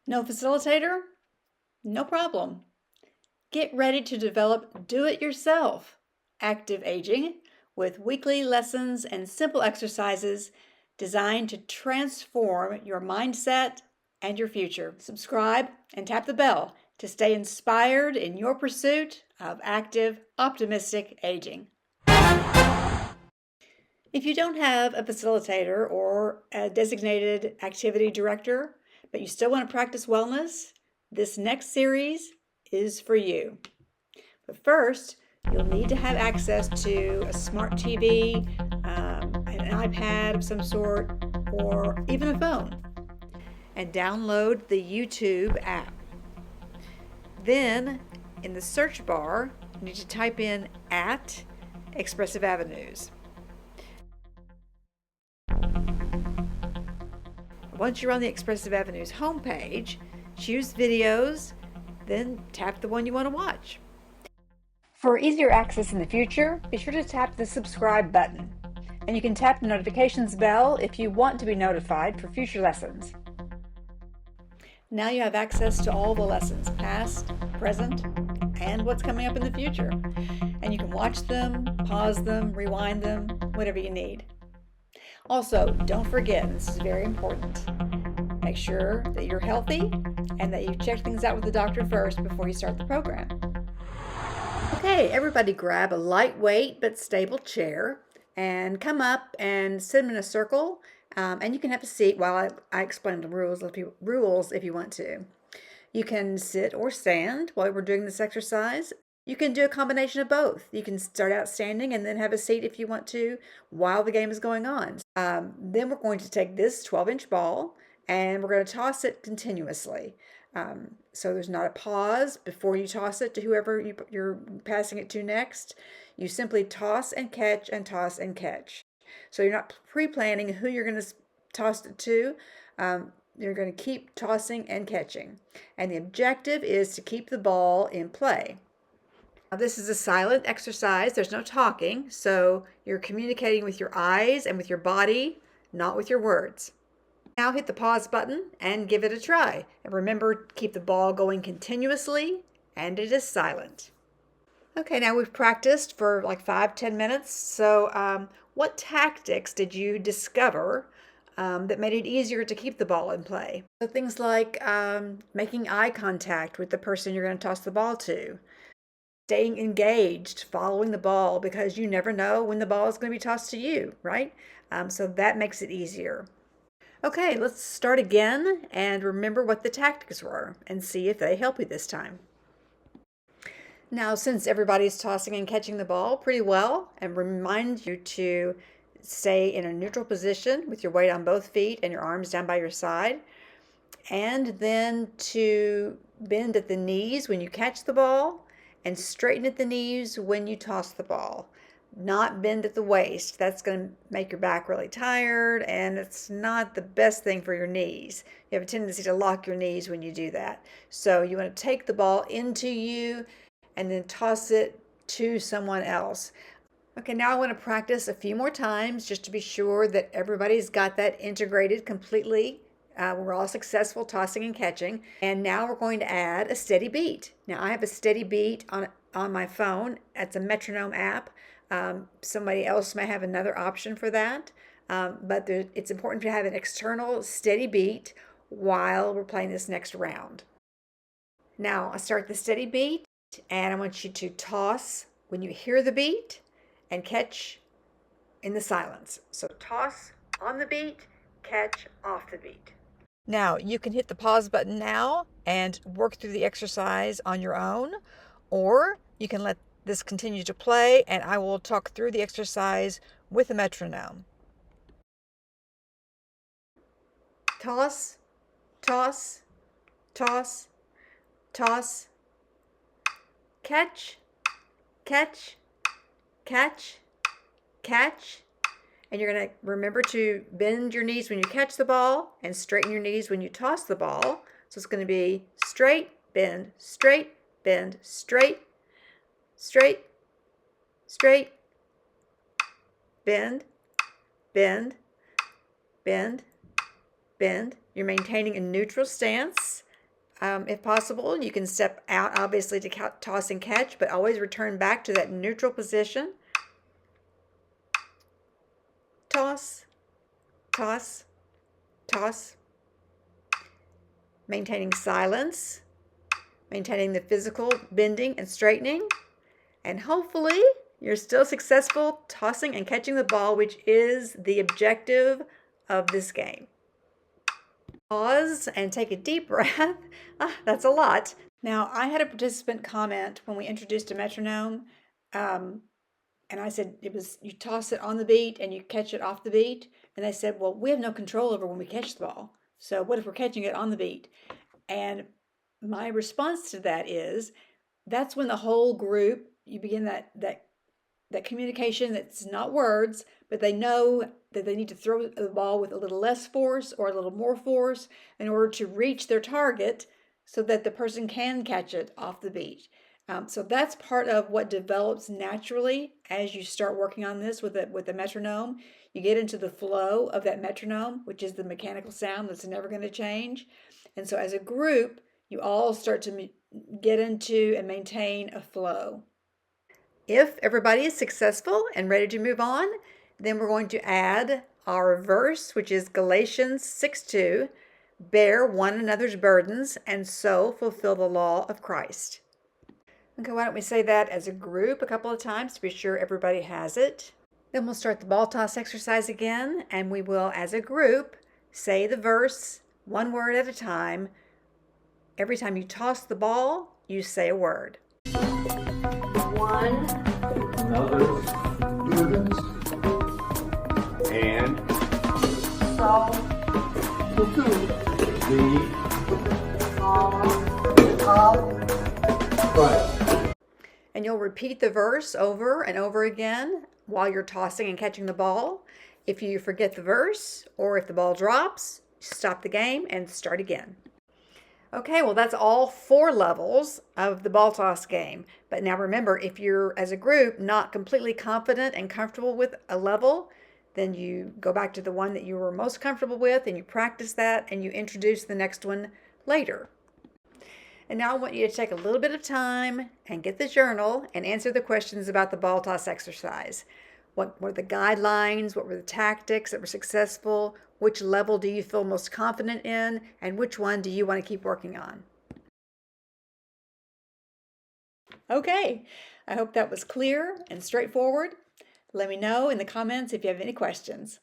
No facilitator? No problem. Get ready to develop do-it-yourself active aging with weekly lessons and simple exercises designed to transform your mindset and your future. Subscribe and tap the bell to stay inspired in your pursuit of active, optimistic aging. If you don't have a facilitator or a designated activity director, but you still want to practice wellness, this next series is for you. But first, you'll need to have access to a smart TV, an iPad of some sort, or even a phone, and download the YouTube app. Then, in the search bar, you need to type in @Expressive Avenues. Once you're on the Expressive Avenues homepage, choose videos, then tap the one you want to watch. For easier access in the future, be sure to tap the subscribe button. And you can tap the notifications bell if you want to be notified for future lessons. Now you have access to all the lessons, past, present, and what's coming up in the future. And you can watch them, pause them, rewind them, whatever you need. Also, don't forget, this is very important, make sure that you're healthy and that you check things out with the doctor first before you start the program. Okay, everybody grab a lightweight but stable chair and come up and sit them in a circle, and you can have a seat while I explain the rules if you want to. You can sit or stand while we're doing this exercise. You can do a combination of both. You can start out standing and then have a seat if you want to while the game is going on. Then we're going to take this 12-inch ball and we're going to toss it continuously. So there's not a pause before you toss it to whoever you're passing it to next. You simply toss and catch and toss and catch. So you're not pre-planning who you're going to toss it to. You're going to keep tossing and catching. And the objective is to keep the ball in play. Now, this is a silent exercise. There's no talking, so you're communicating with your eyes and with your body, not with your words. Now hit the pause button and give it a try. And remember, keep the ball going continuously, and it is silent. Okay, now we've practiced for like 5-10 minutes. So what tactics did you discover that made it easier to keep the ball in play? So things like making eye contact with the person you're going to toss the ball to, staying engaged, following the ball, because you never know when the ball is going to be tossed to you, right? So that makes it easier. Okay, let's start again and remember what the tactics were and see if they help you this time. Now, since everybody's tossing and catching the ball pretty well, and remind you to stay in a neutral position with your weight on both feet and your arms down by your side, and then to bend at the knees when you catch the ball and straighten at the knees when you toss the ball. Not bend at the waist. That's going to make your back really tired, and it's not the best thing for your knees. You have a tendency to lock your knees when you do that. So you want to take the ball into you and then toss it to someone else. Okay, now I want to practice a few more times just to be sure that everybody's got that integrated completely. We're all successful tossing and catching. And now we're going to add a steady beat. Now I have a steady beat on my phone. It's a metronome app. Somebody else may have another option for that. But it's important to have an external steady beat while we're playing this next round. Now I start the steady beat, and I want you to toss when you hear the beat and catch in the silence. So toss on the beat, catch off the beat. Now you can hit the pause button now and work through the exercise on your own, or you can let this continue to play and I will talk through the exercise with a metronome. Toss, toss, toss, toss, catch, catch, catch, catch. And you're going to remember to bend your knees when you catch the ball and straighten your knees when you toss the ball. So it's going to be straight, bend, straight, bend, straight, straight, straight, bend, bend, bend, bend. You're maintaining a neutral stance If possible, you can step out, obviously, to toss and catch, but always return back to that neutral position. Toss, toss, toss. Maintaining silence, maintaining the physical bending and straightening, and hopefully you're still successful tossing and catching the ball, which is the objective of this game. Pause and take a deep breath. That's a lot. Now, I had a participant comment when we introduced a metronome, and I said you toss it on the beat and you catch it off the beat. And they said, well, we have no control over when we catch the ball. So what if we're catching it on the beat? And my response to that is, that's when the whole group, you begin that communication that's not words, but they know that they need to throw the ball with a little less force or a little more force in order to reach their target so that the person can catch it off the beat. So that's part of what develops naturally as you start working on this with the metronome. You get into the flow of that metronome, which is the mechanical sound that's never going to change. And so as a group, you all start to get into and maintain a flow. If everybody is successful and ready to move on, then we're going to add our verse, which is Galatians 6:2, bear one another's burdens and so fulfill the law of Christ. Okay, why don't we say that as a group a couple of times to be sure everybody has it. Then we'll start the ball toss exercise again, and we will, as a group, say the verse one word at a time. Every time you toss the ball, you say a word. One another's burdens and so fulfill the law of Christ. And you'll repeat the verse over and over again while you're tossing and catching the ball. If you forget the verse or if the ball drops, stop the game and start again. Okay, well, that's all 4 levels of the ball toss game. But now remember, if you're, as a group, not completely confident and comfortable with a level, then you go back to the one that you were most comfortable with and you practice that and you introduce the next one later. And now I want you to take a little bit of time and get the journal and answer the questions about the ball toss exercise. What were the guidelines? What were the tactics that were successful? Which level do you feel most confident in? And which one do you want to keep working on? Okay, I hope that was clear and straightforward. Let me know in the comments if you have any questions.